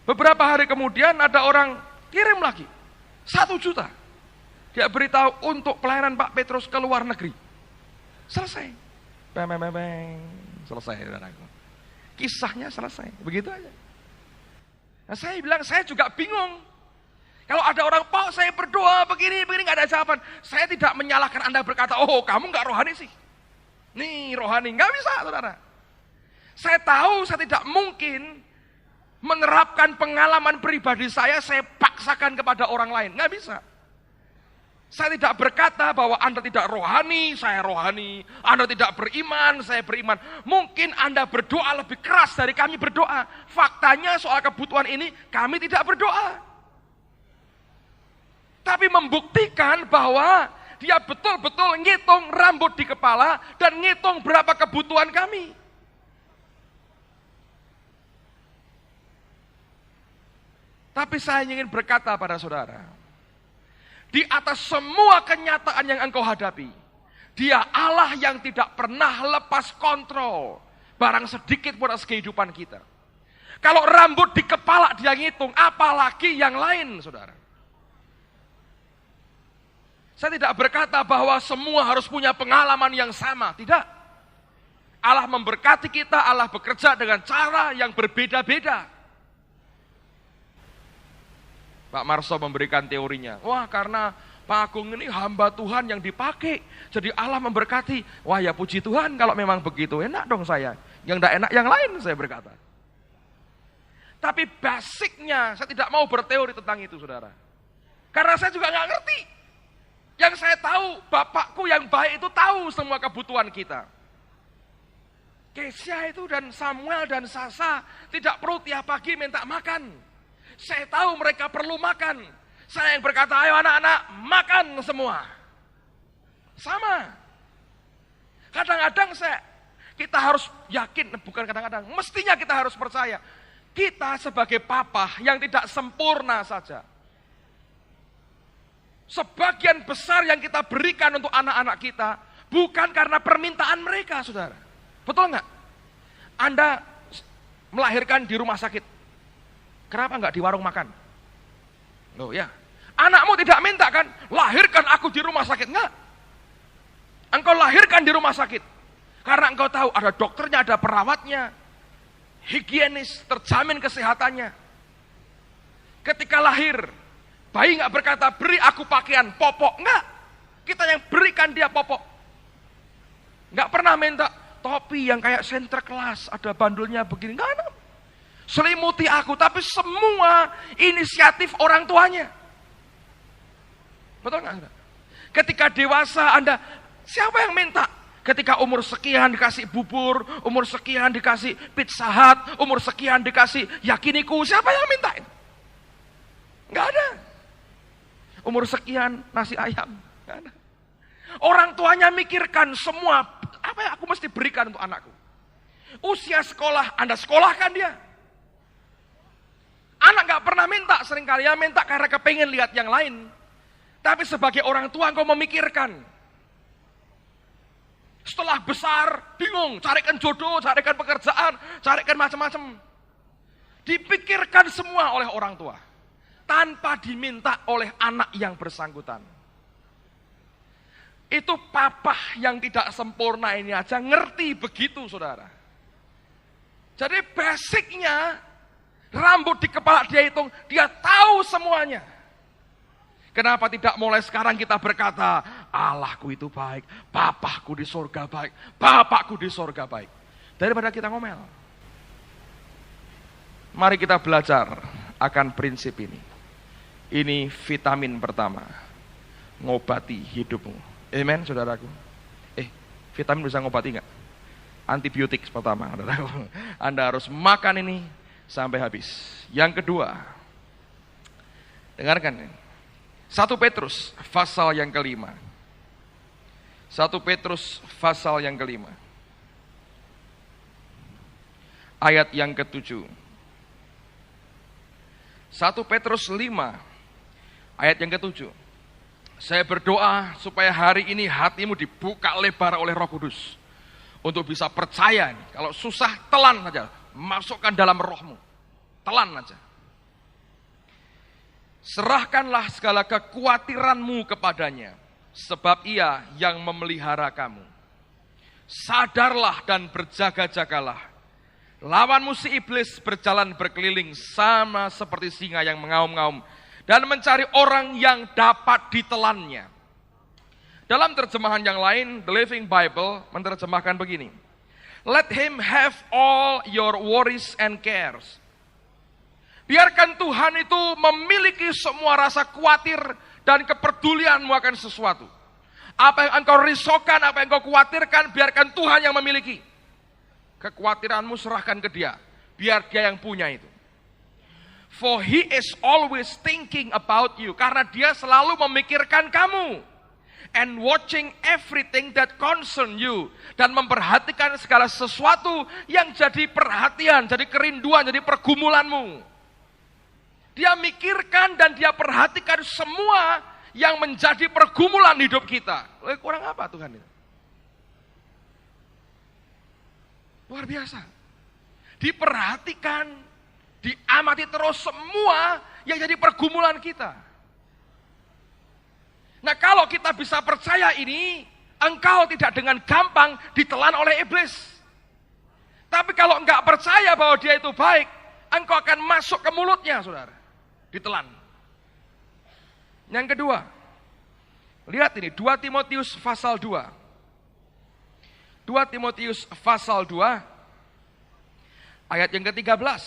Beberapa hari kemudian ada orang kirim lagi 1 juta. Dia beritahu untuk pelayanan Pak Petrus ke luar negeri. Selesai. Selesai. Kisahnya selesai. Begitu aja. Nah saya bilang, saya juga bingung. Kalau ada orang, Pak saya berdoa begini gak ada jawaban. Saya tidak menyalahkan Anda berkata, oh kamu gak rohani sih. Nih rohani, gak bisa saudara. Saya tahu saya tidak mungkin menerapkan pengalaman pribadi saya paksakan kepada orang lain. Gak bisa. Saya tidak berkata bahwa Anda tidak rohani, saya rohani. Anda tidak beriman, saya beriman. Mungkin Anda berdoa lebih keras dari kami berdoa. Faktanya soal kebutuhan ini, kami tidak berdoa. Tapi membuktikan bahwa dia betul-betul ngitung rambut di kepala dan ngitung berapa kebutuhan kami. Tapi saya ingin berkata pada saudara, di atas semua kenyataan yang engkau hadapi, Dia Allah yang tidak pernah lepas kontrol barang sedikit pun atas kehidupan kita. Kalau rambut di kepala Dia ngitung, apalagi yang lain, saudara. Saya tidak berkata bahwa semua harus punya pengalaman yang sama, tidak. Allah memberkati kita, Allah bekerja dengan cara yang berbeda-beda. Pak Marso memberikan teorinya. Wah, karena Pak Agung ini hamba Tuhan yang dipakai. Jadi Allah memberkati. Wah ya puji Tuhan kalau memang begitu. Enak dong saya. Yang tidak enak yang lain saya berkata. Tapi basicnya saya tidak mau berteori tentang itu saudara. Karena saya juga nggak ngerti. Yang saya tahu, Bapakku yang baik itu tahu semua kebutuhan kita. Kesia itu dan Samuel dan Sasa tidak perlu tiap pagi minta makan. Saya tahu mereka perlu makan. Saya yang berkata, ayo anak-anak, makan semua. Sama. Kadang-kadang kita harus yakin, bukan kadang-kadang, mestinya kita harus percaya. Kita sebagai papa yang tidak sempurna saja. Sebagian besar yang kita berikan untuk anak-anak kita, bukan karena permintaan mereka, saudara. Betul nggak? Anda melahirkan di rumah sakit. Kenapa nggak di warung makan? Loh ya. Anakmu tidak minta kan, lahirkan aku di rumah sakit. Enggak. Engkau lahirkan di rumah sakit. Karena engkau tahu ada dokternya, ada perawatnya. Higienis, terjamin kesehatannya. Ketika lahir, bayi enggak berkata, beri aku pakaian popok. Enggak. Kita yang berikan dia popok. Enggak pernah minta topi yang kayak Sinterklas, ada bandulnya begini. Enggak. Selimuti aku, tapi semua inisiatif orang tuanya. Betul nggak? Ketika dewasa Anda, siapa yang minta? Ketika umur sekian dikasih bubur, umur sekian dikasih Pizza Hut, umur sekian dikasih yakiniku, siapa yang minta? Nggak ada. Umur sekian nasi ayam, nggak ada. Orang tuanya mikirkan semua, apa yang aku mesti berikan untuk anakku? Usia sekolah, Anda sekolahkan dia. Anak nggak pernah minta, seringkali ya minta karena kepengen lihat yang lain. Tapi sebagai orang tua engkau memikirkan. Setelah besar, bingung, carikan jodoh, carikan pekerjaan, carikan macam-macam. Dipikirkan semua oleh orang tua. Tanpa diminta oleh anak yang bersangkutan. Itu papa yang tidak sempurna ini aja ngerti begitu saudara. Jadi basicnya, rambut di kepala dia hitung, dia tahu semuanya. Kenapa tidak mulai sekarang kita berkata, Allahku itu baik, Bapakku di surga baik, Bapakku di surga baik. Daripada kita ngomel. Mari kita belajar akan prinsip ini. Ini vitamin pertama. Ngobati hidupmu. Amen, saudaraku. Vitamin bisa ngobati enggak? Antibiotik pertama, saudaraku. Anda harus makan ini sampai habis. Yang kedua, dengarkan ini. 1 Petrus pasal yang kelima. 1 Petrus pasal yang kelima. Ayat yang ke-7. 1 Petrus 5 ayat yang ke-7. Saya berdoa supaya hari ini hatimu dibuka lebar oleh Roh Kudus. Untuk bisa percaya nih, kalau susah telan saja, masukkan dalam rohmu. Telan aja. Serahkanlah segala kekhawatiranmu kepadanya, sebab ia yang memelihara kamu. Sadarlah dan berjaga-jagalah. Lawanmu si iblis berjalan berkeliling sama seperti singa yang mengaum-ngaum dan mencari orang yang dapat ditelannya. Dalam terjemahan yang lain, The Living Bible menerjemahkan begini. Let him have all your worries and cares. Biarkan Tuhan itu memiliki semua rasa khawatir dan kepedulianmu akan sesuatu. Apa yang engkau risaukan, apa yang engkau khawatirkan, biarkan Tuhan yang memiliki. Kekhawatiranmu serahkan ke dia. Biar dia yang punya itu. For he is always thinking about you. Karena dia selalu memikirkan kamu. And watching everything that concern you. Dan memperhatikan segala sesuatu yang jadi perhatian, jadi kerinduan, jadi pergumulanmu. Dia mikirkan dan dia perhatikan semua yang menjadi pergumulan hidup kita. Kurang apa Tuhan itu? Luar biasa. Diperhatikan, diamati terus semua yang jadi pergumulan kita. Nah kalau kita bisa percaya ini, engkau tidak dengan gampang ditelan oleh iblis. Tapi kalau enggak percaya bahwa dia itu baik, engkau akan masuk ke mulutnya saudara. Ditelan. Yang kedua, Lihat ini, 2 Timotius pasal 2. 2 Timotius pasal 2, ayat yang ke-13.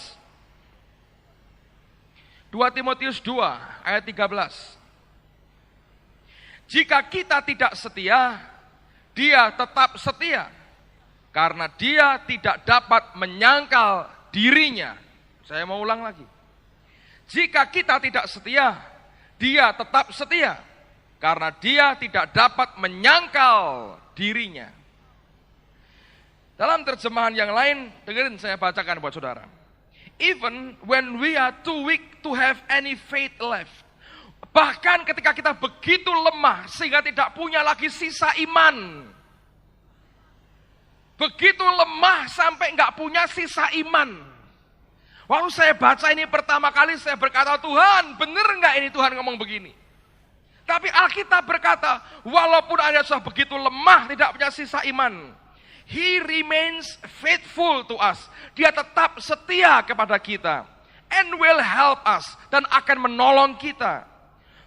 2 Timotius 2, ayat 13. Jika kita tidak setia, dia tetap setia, karena dia tidak dapat menyangkal dirinya. Saya mau ulang lagi. Jika kita tidak setia, dia tetap setia, karena dia tidak dapat menyangkal dirinya. Dalam terjemahan yang lain, dengerin saya bacakan buat saudara. Even when we are too weak to have any faith left. Bahkan ketika kita begitu lemah sehingga tidak punya lagi sisa iman. Begitu lemah sampai nggak punya sisa iman. Waktu saya baca ini pertama kali saya berkata, Tuhan bener nggak ini Tuhan ngomong begini? Tapi Alkitab berkata, walaupun Anda sudah begitu lemah tidak punya sisa iman, He remains faithful to us. Dia tetap setia kepada kita. And will help us. Dan akan menolong kita.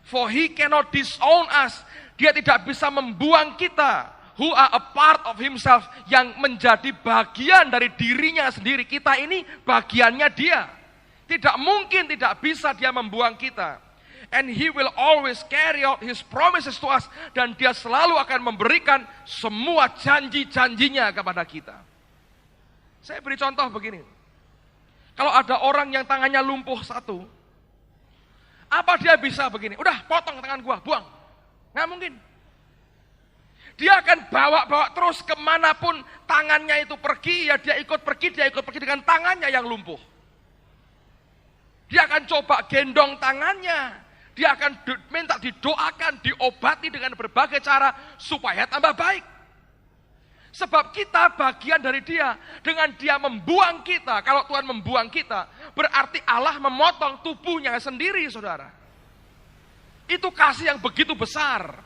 For He cannot disown us. Dia tidak bisa membuang kita. Who are a part of Himself. Yang menjadi bagian dari dirinya sendiri. Kita ini bagiannya Dia. Tidak mungkin, tidak bisa Dia membuang kita. And He will always carry out His promises to us. Dan Dia selalu akan memberikan semua janji-janjinya kepada kita. Saya beri contoh begini. Kalau ada orang yang tangannya lumpuh satu, apa dia bisa begini? Udah potong tangan gua, buang. Nggak mungkin. Dia akan bawa-bawa terus kemanapun tangannya itu pergi, ya dia ikut pergi dengan tangannya yang lumpuh. Dia akan coba gendong tangannya. Dia akan minta didoakan, diobati dengan berbagai cara supaya tambah baik. Sebab kita bagian dari Dia. Dengan Dia membuang kita, kalau Tuhan membuang kita, berarti Allah memotong tubuhnya sendiri, saudara. Itu kasih yang begitu besar.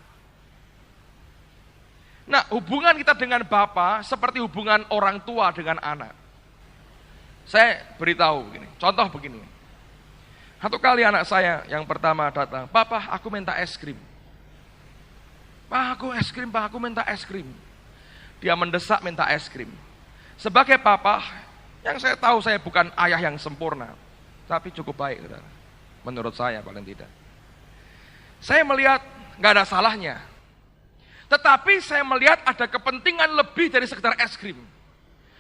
Nah, hubungan kita dengan Bapa seperti hubungan orang tua dengan anak. Saya beritahu begini, contoh begini. Satu kali anak saya yang pertama datang, Papa aku minta es krim. Pak aku minta es krim. Dia mendesak minta es krim. Sebagai papa, yang saya tahu saya bukan ayah yang sempurna, tapi cukup baik, saudara. Menurut saya paling tidak. Saya melihat gak ada salahnya. Tetapi saya melihat ada kepentingan lebih dari sekedar es krim.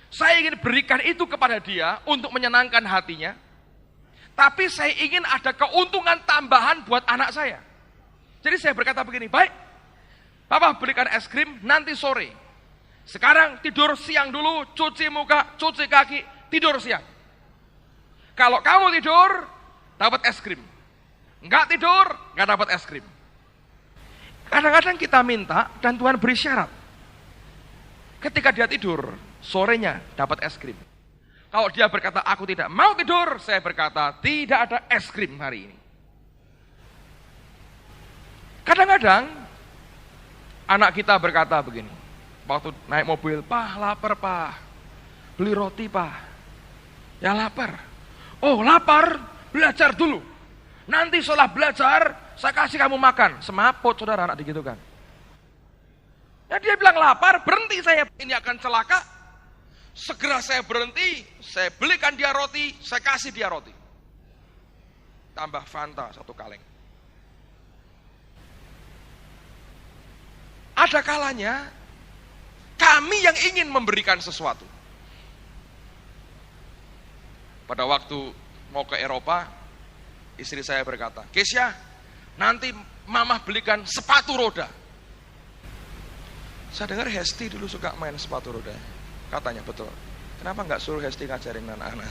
Saya ingin berikan itu kepada dia untuk menyenangkan hatinya. Tapi saya ingin ada keuntungan tambahan buat anak saya. Jadi saya berkata begini, baik, Papa belikan es krim nanti sore. Sekarang tidur siang dulu, cuci muka, cuci kaki, tidur siang. Kalau kamu tidur, dapat es krim. Enggak tidur, enggak dapat es krim. Kadang-kadang kita minta dan Tuhan beri syarat. Ketika dia tidur, sorenya dapat es krim. Kalau dia berkata, aku tidak mau tidur, saya berkata, tidak ada es krim hari ini. Kadang-kadang, anak kita berkata begini, waktu naik mobil, Pak, lapar, Pak. Beli roti, Pak. Ya lapar. Oh, lapar, belajar dulu. Nanti setelah belajar, saya kasih kamu makan. Semaput, saudara, anak begitu kan. Ya dia bilang lapar, berhenti saya. Ini akan celaka. Segera saya berhenti, saya belikan dia roti, saya kasih dia roti. Tambah Fanta 1 kaleng. Ada kalanya, kami yang ingin memberikan sesuatu. Pada waktu mau ke Eropa, istri saya berkata, Kesya, nanti mama belikan sepatu roda. Saya dengar Hesti dulu suka main sepatu roda. Katanya betul. Kenapa nggak suruh Hesti ngajarin anak-anak?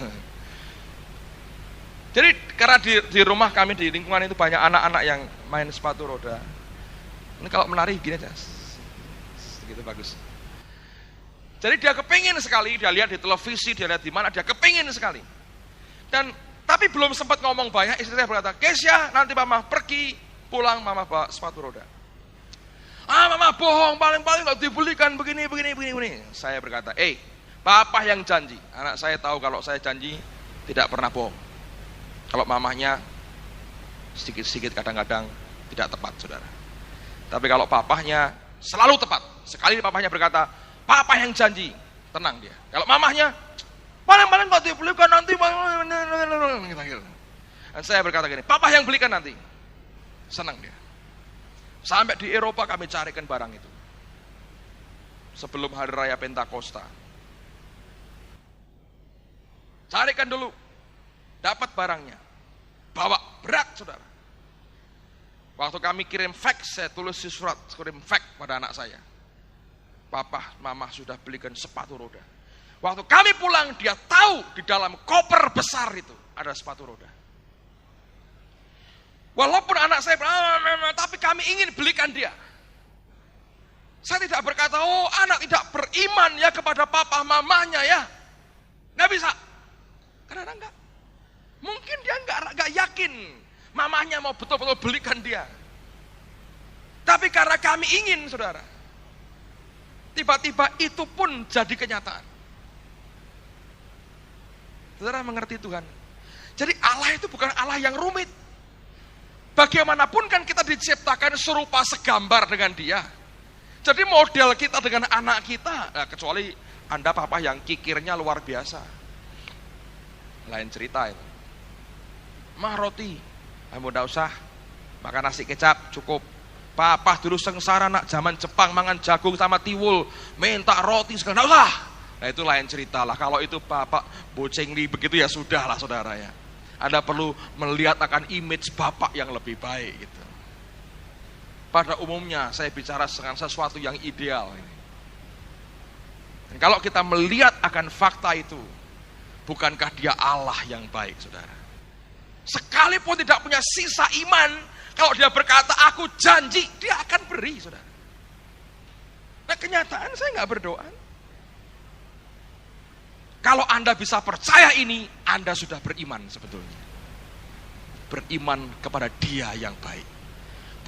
Jadi karena di rumah kami di lingkungan itu banyak anak-anak yang main sepatu roda. Ini kalau menari gini aja, gitu bagus. Jadi dia kepingin sekali, dia lihat di televisi, dia lihat di mana, dia kepingin sekali. Dan tapi belum sempat ngomong banyak, istri saya berkata, Kesya, nanti mama pergi, pulang mama bawa sepatu roda. Mama bohong, paling-paling nggak dibelikan begini. Saya berkata, papa yang janji. Anak saya tahu kalau saya janji tidak pernah bohong. Kalau mamahnya sedikit-sedikit kadang-kadang tidak tepat, saudara. Tapi kalau papahnya selalu tepat. Sekali papahnya berkata, papa yang janji, tenang dia. Kalau mamahnya, paling-paling kok dibelikan nanti. Dan saya berkata gini, papa yang belikan nanti. Senang dia. Sampai di Eropa kami carikan barang itu. Sebelum hari raya Pentakosta. Carikan dulu. Dapat barangnya. Bawa berat, saudara. Waktu kami kirim fax, saya tulis di surat, kirim fax pada anak saya. Papa, mama sudah belikan sepatu roda. Waktu kami pulang, dia tahu di dalam koper besar itu ada sepatu roda. Walaupun anak saya bilang, tapi kami ingin belikan dia. Saya tidak berkata, oh anak tidak beriman ya kepada papa mamanya ya. Nggak bisa. Karena enggak. Mungkin dia enggak yakin mamahnya mau betul-betul belikan dia. Tapi karena kami ingin, saudara. Tiba-tiba itu pun jadi kenyataan. Saudara mengerti Tuhan. Jadi Allah itu bukan Allah yang rumit. Bagaimanapun kan kita diciptakan serupa segambar dengan dia. Jadi model kita dengan anak kita, nah, kecuali Anda papa yang kikirnya luar biasa. Lain cerita itu. Mah roti, kamu tidak usah makan nasi kecap, cukup. Papa dulu sengsara nak zaman Jepang mangan jagung sama tiwul, minta roti sekarang tidak usah. Nah itu lain cerita lah. Kalau itu bapak bocengli begitu ya sudah lah saudara ya. Anda perlu melihat akan image bapak yang lebih baik gitu. Pada umumnya saya bicara dengan sesuatu yang ideal ini. Dan kalau kita melihat akan fakta itu, bukankah dia Allah yang baik saudara? Sekalipun tidak punya sisa iman, kalau dia berkata, aku janji, dia akan beri, saudara. Nah kenyataan saya nggak berdoa. Kalau Anda bisa percaya ini, Anda sudah beriman sebetulnya. Beriman kepada dia yang baik.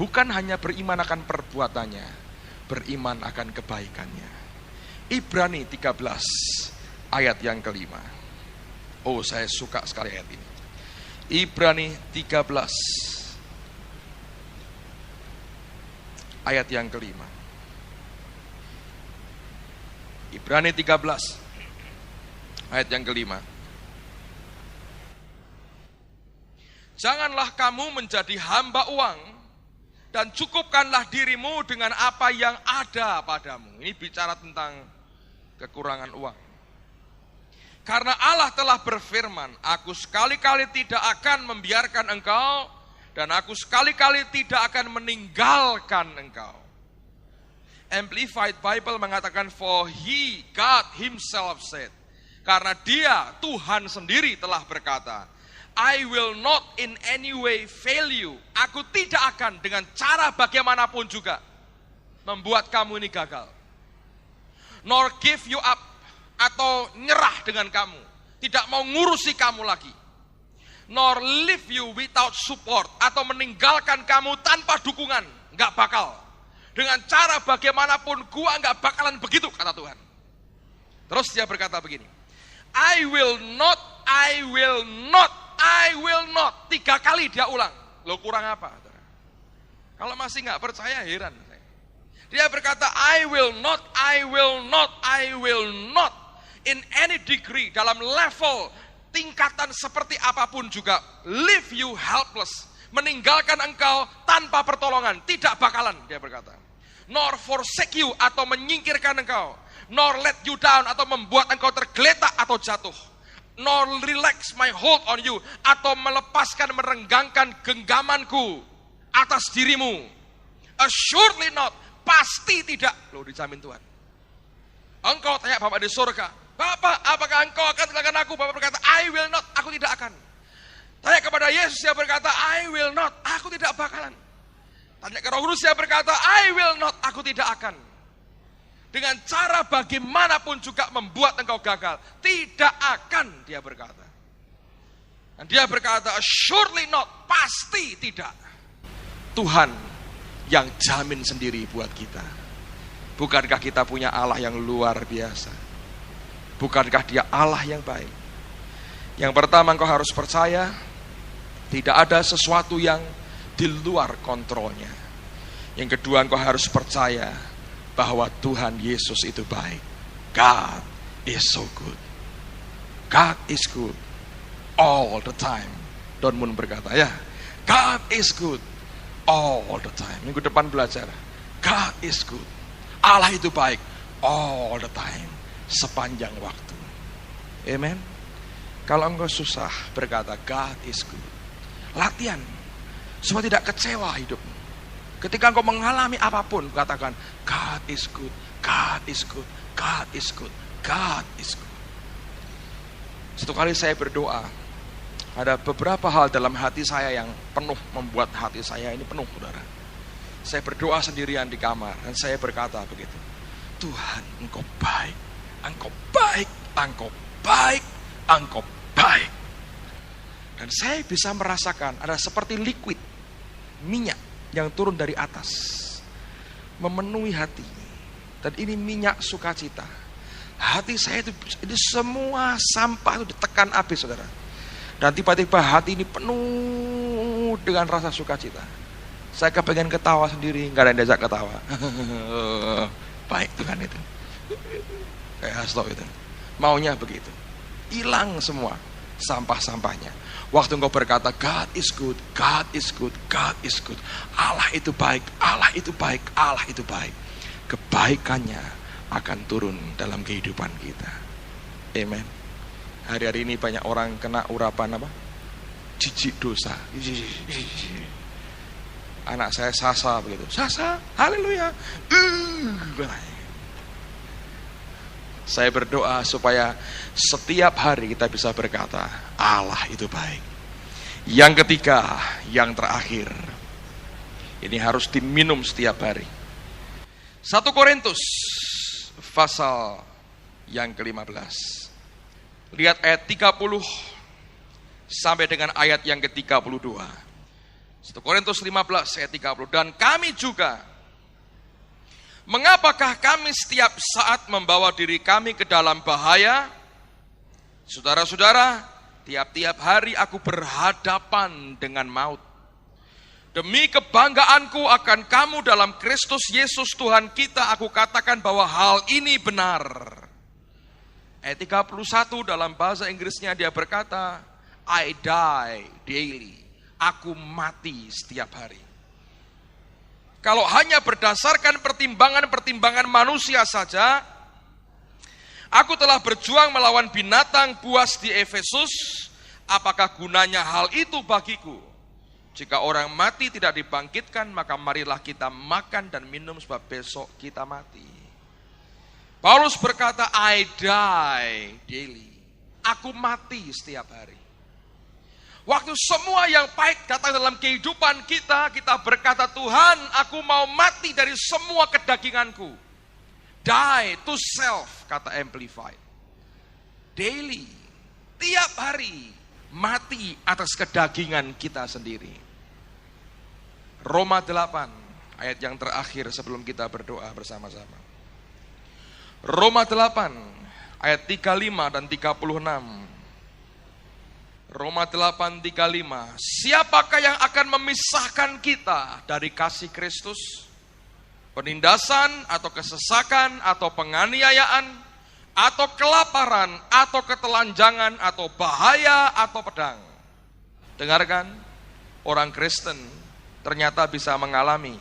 Bukan hanya beriman akan perbuatannya, beriman akan kebaikannya. Ibrani 13, ayat yang kelima. Oh saya suka sekali ayat ini. Ibrani 13 ayat yang kelima. Ibrani 13 ayat yang kelima. Janganlah kamu menjadi hamba uang dan cukupkanlah dirimu dengan apa yang ada padamu. Ini bicara tentang kekurangan uang. Karena Allah telah berfirman, aku sekali-kali tidak akan membiarkan engkau dan aku sekali-kali tidak akan meninggalkan engkau. Amplified Bible mengatakan, for he, God himself said, karena dia, Tuhan sendiri telah berkata, I will not in any way fail you. Aku tidak akan dengan cara bagaimanapun juga membuat kamu ini gagal. Nor give you up, atau nyerah dengan kamu, tidak mau ngurusi kamu lagi. Nor leave you without support, atau meninggalkan kamu tanpa dukungan, nggak bakal. Dengan cara bagaimanapun gua nggak bakalan begitu, kata Tuhan. Terus dia berkata begini, I will not, I will not, I will not. 3 kali dia ulang. Lo kurang apa? Kalau masih nggak percaya heran. Dia berkata, I will not, I will not, I will not. In any degree, dalam level, tingkatan seperti apapun juga, leave you helpless, meninggalkan engkau tanpa pertolongan, tidak bakalan, dia berkata. Nor forsake you, atau menyingkirkan engkau. Nor let you down, atau membuat engkau tergeletak atau jatuh. Nor relax my hold on you, atau melepaskan, merenggangkan genggamanku atas dirimu. Assuredly not, pasti tidak. Loh, dijamin Tuhan. Engkau tanya Bapak di surga, Bapak, apakah engkau akan tinggalkan aku? Bapak berkata, I will not, aku tidak akan. Tanya kepada Yesus, dia berkata, I will not, aku tidak bakalan. Tanya ke Roh Kudus, dia berkata, I will not, aku tidak akan. Dengan cara bagaimanapun juga membuat engkau gagal. Tidak akan, dia berkata. Dan dia berkata, surely not, pasti tidak. Tuhan yang jamin sendiri buat kita. Bukankah kita punya Allah yang luar biasa? Bukankah dia Allah yang baik? Yang pertama engkau harus percaya, tidak ada sesuatu yang di luar kontrolnya. Yang kedua, engkau harus percaya bahwa Tuhan Yesus itu baik. God is so good. God is good all the time. Don Moon berkata, ya, God is good all the time. Minggu depan belajar, God is good. Allah itu baik all the time, sepanjang waktu. Amen. Kalau engkau susah berkata God is good, latihan supaya tidak kecewa hidupmu. Ketika engkau mengalami apapun, katakan God is good, God is good, God is good, God is good. Satu kali saya berdoa, ada beberapa hal dalam hati saya yang penuh, membuat hati saya ini penuh, saudara. Saya berdoa sendirian di kamar dan saya berkata begitu, Tuhan, engkau baik, engkau baik, engkau baik, engkau baik. Dan saya bisa merasakan ada seperti liquid, minyak yang turun dari atas, memenuhi hati. Dan ini minyak sukacita. Hati saya itu semua sampah itu ditekan habis, saudara. Dan tiba-tiba hati ini penuh dengan rasa sukacita. Saya kepengen ketawa sendiri, nggak ada yang diajak ketawa. Baik Tuhan itu. Kayak stop itu. Maunya begitu. Hilang semua sampah-sampahnya. Waktu engkau berkata God is good, God is good, God is good. Allah itu baik, Allah itu baik, Allah itu baik. Kebaikannya akan turun dalam kehidupan kita. Amen. Hari-hari ini banyak orang kena urapan apa? Jijik dosa. Anak saya Sasa begitu. Sasa, haleluya. Saya berdoa supaya setiap hari kita bisa berkata, Allah itu baik. Yang ketiga, yang terakhir, ini harus diminum setiap hari. 1 Korintus pasal yang ke-15. Lihat ayat 30 sampai dengan ayat yang ke-32. 1 Korintus 15 ayat 30. Dan kami juga, mengapakah kami setiap saat membawa diri kami ke dalam bahaya? Saudara-saudara, tiap-tiap hari aku berhadapan dengan maut. Demi kebanggaanku akan kamu dalam Kristus Yesus Tuhan kita, aku katakan bahwa hal ini benar. Ayat 31 dalam bahasa Inggrisnya dia berkata, I die daily. Aku mati setiap hari. Kalau hanya berdasarkan pertimbangan-pertimbangan manusia saja, aku telah berjuang melawan binatang buas di Efesus. Apakah gunanya hal itu bagiku? Jika orang mati tidak dibangkitkan, maka marilah kita makan dan minum sebab besok kita mati. Paulus berkata, I die daily. Aku mati setiap hari. Waktu semua yang pahit datang dalam kehidupan kita, kita berkata, Tuhan, aku mau mati dari semua kedaginganku. Die to self, kata Amplified. Daily, tiap hari, mati atas kedagingan kita sendiri. Roma 8, ayat yang terakhir sebelum kita berdoa bersama-sama. Roma 8, ayat 35 dan 36. Roma 8:35. Siapakah yang akan memisahkan kita dari kasih Kristus? Penindasan atau kesesakan atau penganiayaan atau kelaparan atau ketelanjangan atau bahaya atau pedang. Dengarkan, orang Kristen ternyata bisa mengalami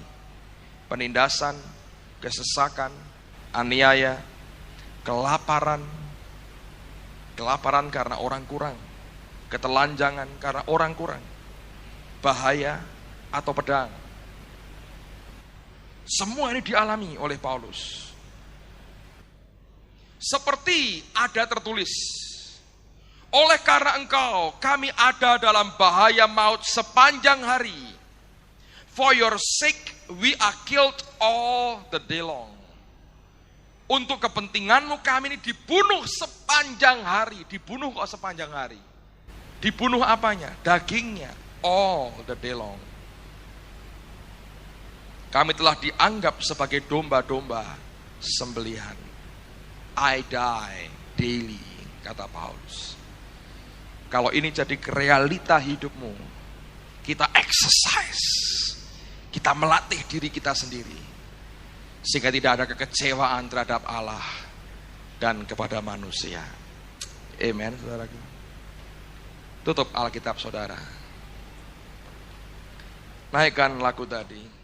penindasan, kesesakan, aniaya, kelaparan karena orang kurang, ketelanjangan karena orang kurang, bahaya atau pedang. Semua ini dialami oleh Paulus. Seperti ada tertulis, oleh karena engkau kami ada dalam bahaya maut sepanjang hari. For your sake we are killed all the day long. Untuk kepentinganmu kami ini dibunuh sepanjang hari. Dibunuh kok sepanjang hari? Dibunuh apanya? Dagingnya. All the day long. Kami telah dianggap sebagai domba-domba sembelihan. I die daily, kata Paulus. Kalau ini jadi realita hidupmu, kita exercise, kita melatih diri kita sendiri, sehingga tidak ada kekecewaan terhadap Allah dan kepada manusia. Amen, saudaraku. Tutup Alkitab saudara. Naikkan lagu tadi.